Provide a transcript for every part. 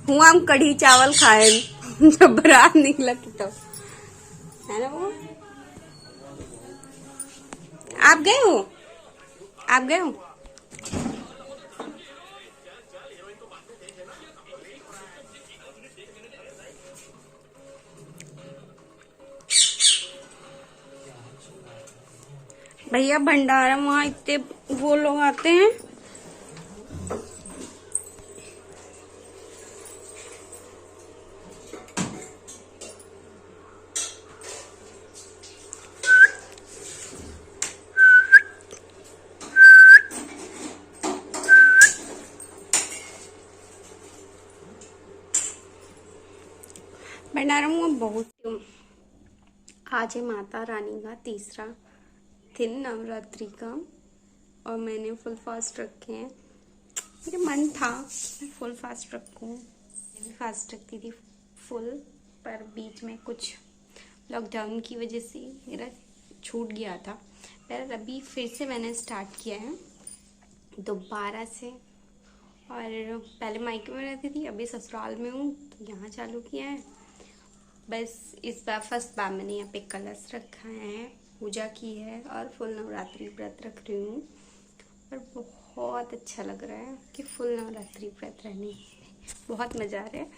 हुआ हम कढ़ी चावल खाए जब बारात निकला तो, है ना वो। आप गए हो, आप गए हो? भैया भंडारा वहाँ इतने वो लोग आते हैं। भंडारा में बहुत। आज है माता रानी का तीसरा दिन नवरात्रि का, और मैंने फुल फास्ट रखे हैं। मेरा मन था मैं फुल फास्ट रखूं, मैं भी फास्ट रखती थी फुल, पर बीच में कुछ लॉकडाउन की वजह से मेरा छूट गया था। पर अभी फिर से मैंने स्टार्ट किया है दोबारा से। और पहले मायके में रहती थी, अभी ससुराल में हूँ तो यहाँ चालू किया है। बस इस बार फर्स्ट बार मैंने यहाँ पे कलश रखा है, पूजा की है और फुल नवरात्रि व्रत रख रही हूँ। और बहुत अच्छा लग रहा है कि फुल नवरात्रि व्रत रहने में बहुत मज़ा आ रहा है।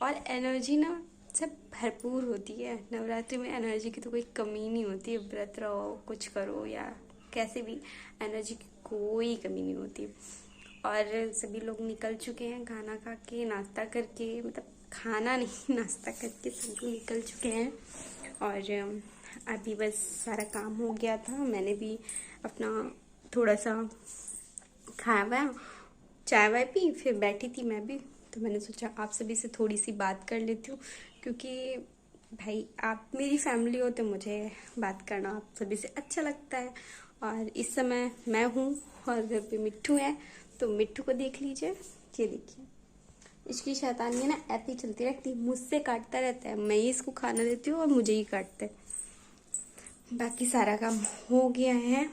और एनर्जी ना सब भरपूर होती है नवरात्रि में। एनर्जी की तो कोई कमी नहीं होती है, व्रत रहो कुछ करो या कैसे भी, एनर्जी की कोई कमी नहीं होती। और सभी लोग निकल चुके हैं खाना खा के, नाश्ता करके, मतलब खाना नहीं नाश्ता करके सब लोग निकल चुके हैं। और अभी बस सारा काम हो गया था, मैंने भी अपना थोड़ा सा खाया हुआ, चाय वाय पी, फिर बैठी थी मैं भी। तो मैंने सोचा आप सभी से थोड़ी सी बात कर लेती हूँ, क्योंकि भाई आप मेरी फैमिली हो तो मुझे बात करना आप सभी से अच्छा लगता है। और इस समय मैं हूँ और घर पे मिट्ठू है, तो मिट्ठू को देख लीजिए। ये देखिए इसकी शैतानी है ना ऐसी चलती रहती, मुझसे काटता रहता है, मैं ही इसको खाना देती हूँ और मुझे ही काटता है। बाकी सारा काम हो गया है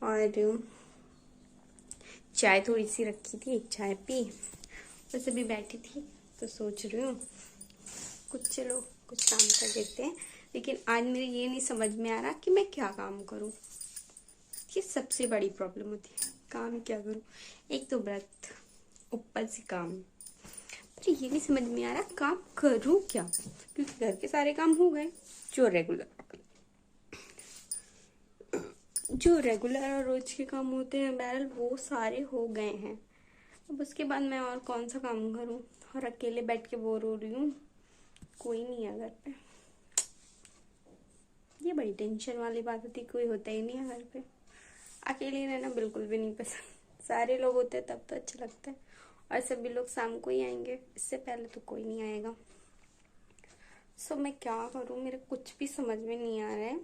और चाय थोड़ी सी रखी थी, चाय पी, बस अभी बैठी थी तो सोच रही हूँ चलो कुछ काम कर देते हैं। लेकिन आज मेरे ये नहीं समझ में आ रहा कि मैं क्या काम करूँ। ये सबसे बड़ी प्रॉब्लम होती है, काम क्या करूँ। एक तो व्रत, ऊपर से काम, पर ये नहीं समझ में आ रहा काम करूँ क्या, क्योंकि घर के सारे काम हो गए जो रेगुलर और रोज के काम होते हैं बहरहाल वो सारे हो गए हैं। अब उसके बाद मैं और कौन सा काम करूं, और अकेले बैठ के बोर हो रही हूँ, कोई नहीं है घर पे। ये बड़ी टेंशन वाली बात होती, कोई होता ही नहीं है घर पे। अकेले रहना बिल्कुल भी नहीं पसंद, सारे लोग होते हैं तब तो अच्छा लगता है। और सभी लोग शाम को ही आएंगे, इससे पहले तो कोई नहीं आएगा। सो मैं क्या करूं, मेरे कुछ भी समझ में नहीं आ रहा है।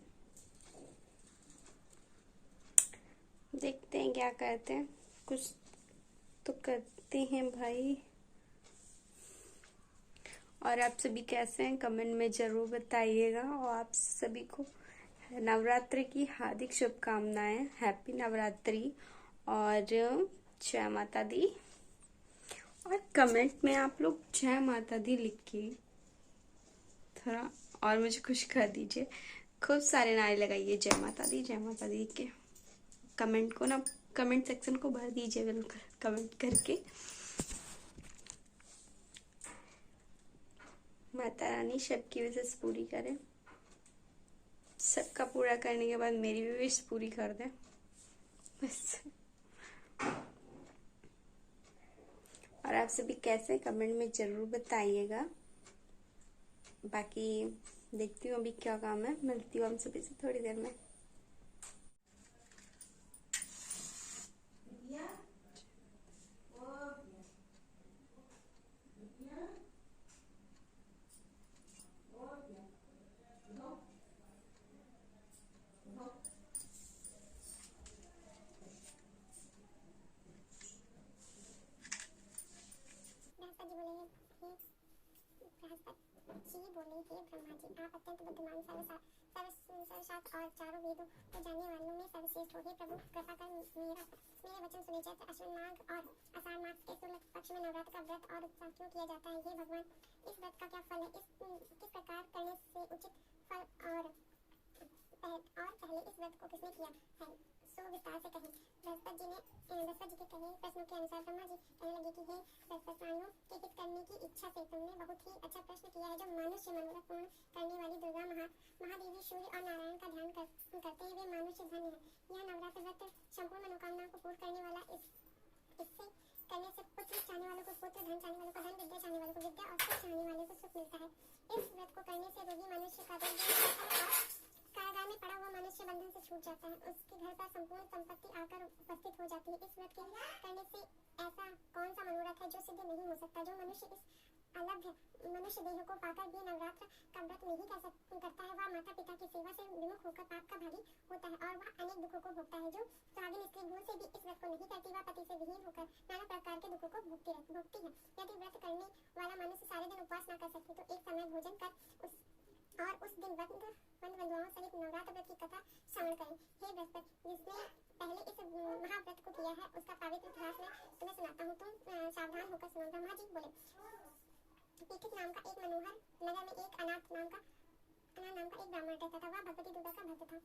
देखते हैं क्या करते हैं, कुछ तो करते हैं भाई। और आप सभी कैसे हैं कमेंट में जरूर बताइएगा। और आप सभी को नवरात्रि की हार्दिक शुभकामनाएं, हैप्पी नवरात्रि और जय माता दी। और कमेंट में आप लोग जय माता दी लिख के थोड़ा और मुझे खुश कर दीजिए। खूब सारे नारे लगाइए जय माता दी के। कमेंट को ना, कमेंट सेक्शन को भर दीजिए बिल्कुल कमेंट करके। माता रानी सबकी विशेष पूरी करे, सबका पूरा करने के बाद मेरी भी विश पूरी कर दे बस। और आप सभी कैसे कमेंट में जरूर बताइएगा। बाकी देखती हूँ अभी क्या काम है, मिलती हूँ हम सभी से थोड़ी देर में। जी बोले कि ब्रह्मा जी आप अत्यंत बुद्धिमान सर्वसाक्षी और चारों वेदों को जानने वालों में सर्वश्रेष्ठ हो। हे प्रभु, कृपा कर मेरे वचन सुने। चैत्र अश्विन माघ और आषाढ़ मास के शुक्ल पक्ष में नवरात्र का व्रत और उत्सव क्यों किया जाता है? हे भगवान, इस व्रत का क्या फल है? किस प्रकार करने से उचित फल और पहले इस व्रत को किसने किया है, सो विस्तार से कहें। बृहस्पति जी के कहे प्रश्नों के अनुसार ब्रह्मा जी कहने लगे कि हे बृहस्पति, प्राणियों के हित करने की इच्छा से तुमने बहुत ही अच्छा प्रश्न किया है। जो मनुष्य मनोरथ पूर्ण करने वाली दुर्गा महादेवी सूर्य और नारायण का ध्यान करते हैं, वे मनुष्य धन्य है। यह नवरात्र व्रत संपूर्ण मनोकामनाओं को पूर्ण करने वाला, इससे करने से पुत्र चाहने वालों को पुत्र, धन चाहने वालों को धन, विद्या चाहने वालों को विद्या और सुख चाहने वालों को सुख मिलता है। इस व्रत को करने से रोगी मनुष्य का रोग दूर होता है और कारागार में पड़ा हुआ मनुष्य बंधन से छूट जाता है। उसके घर पर संपूर्ण संपत्ति आकर उपस्थित हो जाती है। इस व्रत के करने से ऐसा कौन सा मनोरथ है जो सिद्ध नहीं हो सकता? जो मनुष्य इस अलभ्य मनुष्य देह को पाकर भी नवरात्र का व्रत नहीं करता है, वह माता पिता की सेवा से विमुख होकर पाप का भागी होता है और वह अनेक दुखों को भोगता है। जो सुहागिन स्त्री भूल से भी इस व्रत को नहीं करती, वह पति से विहीन होकर नाना प्रकार के दुखों को भोगती है। यदि व्रत करने वाला मनुष्य सारे दिन उपवास न कर सके तो एक समय भोजन कर उस दिन बंधुओं सहित नवरात्र व्रत की कथा श्रवण करें। हे बृहस्पति, जिसने पहले इस महाव्रत को किया है, उसका पवित्र इतिहास मैं तुम्हें सुनाता हूँ। तुम सावधान होकर सुनो। ब्रह्मा जी बोले, पीठित नाम का एक मनोहर नगर में एक अनाथ नाम का एक ब्राह्मण रहता था। वह भगवती दुर्गा का भक्त था।